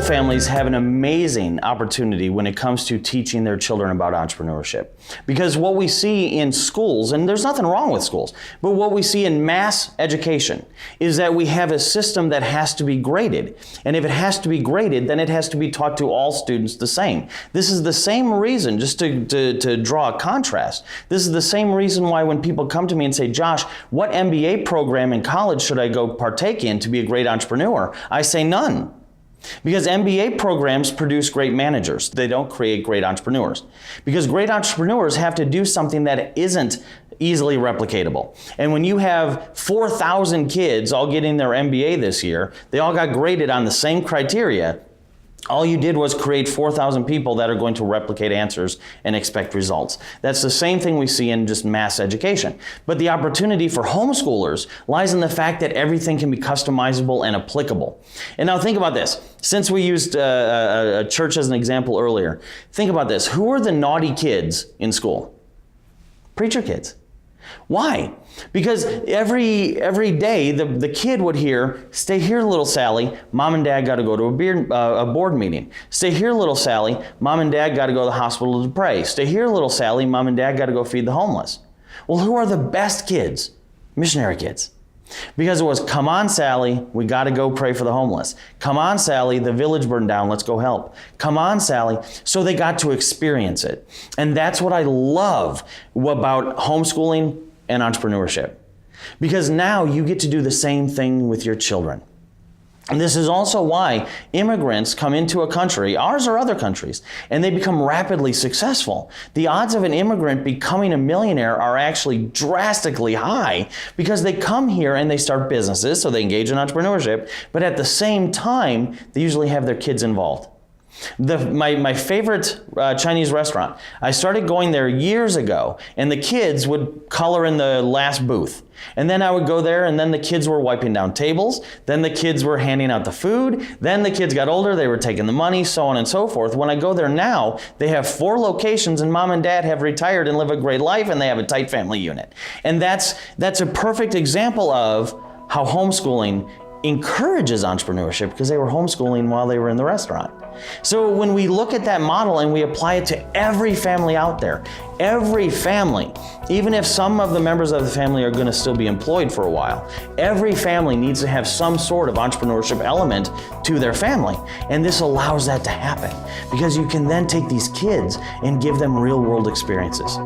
families have an amazing opportunity when it comes to teaching their children about entrepreneurship. Because what we see in schools, and there's nothing wrong with schools, but what we see in mass education is that we have a system that has to be graded. And if it has to be graded, then it has to be taught to all students the same. This is the same reason, just to draw a contrast, this is the same reason why when people come to me and say, Josh, what MBA program in college should I go partake in to be a great entrepreneur? I say none. Because MBA programs produce great managers. They don't create great entrepreneurs. Because great entrepreneurs have to do something that isn't easily replicatable. And when you have 4,000 kids all getting their MBA this year, they all got graded on the same criteria. All you did was create 4,000 people that are going to replicate answers and expect results. That's the same thing we see in just mass education. But the opportunity for homeschoolers lies in the fact that everything can be customizable and applicable. And now think about this. Since we used a church as an example earlier, think about this. Who are the naughty kids in school? Preacher kids. Why? Because every day the kid would hear, stay here, little Sally, mom and dad got to go to a board meeting. Stay here, little Sally, mom and dad got to go to the hospital to pray. Stay here, little Sally, mom and dad got to go feed the homeless. Well, who are the best kids? Missionary kids. Because it was, come on, Sally, we got to go pray for the homeless. Come on, Sally, the village burned down, let's go help. Come on, Sally. So they got to experience it. And that's what I love about homeschooling and entrepreneurship. Because now you get to do the same thing with your children. And this is also why immigrants come into a country, ours or other countries, and they become rapidly successful. The odds of an immigrant becoming a millionaire are actually drastically high because they come here and they start businesses, so they engage in entrepreneurship, but at the same time, they usually have their kids involved. My favorite Chinese restaurant, I started going there years ago, and the kids would color in the last booth. And then I would go there, and then the kids were wiping down tables, then the kids were handing out the food, then the kids got older, they were taking the money, so on and so forth. When I go there now, they have 4 locations, and mom and dad have retired and live a great life, and they have a tight family unit. And that's a perfect example of how homeschooling encourages entrepreneurship, because they were homeschooling while they were in the restaurant. So when we look at that model and we apply it to every family out there, every family, even if some of the members of the family are going to still be employed for a while, every family needs to have some sort of entrepreneurship element to their family. And this allows that to happen because you can then take these kids and give them real world experiences.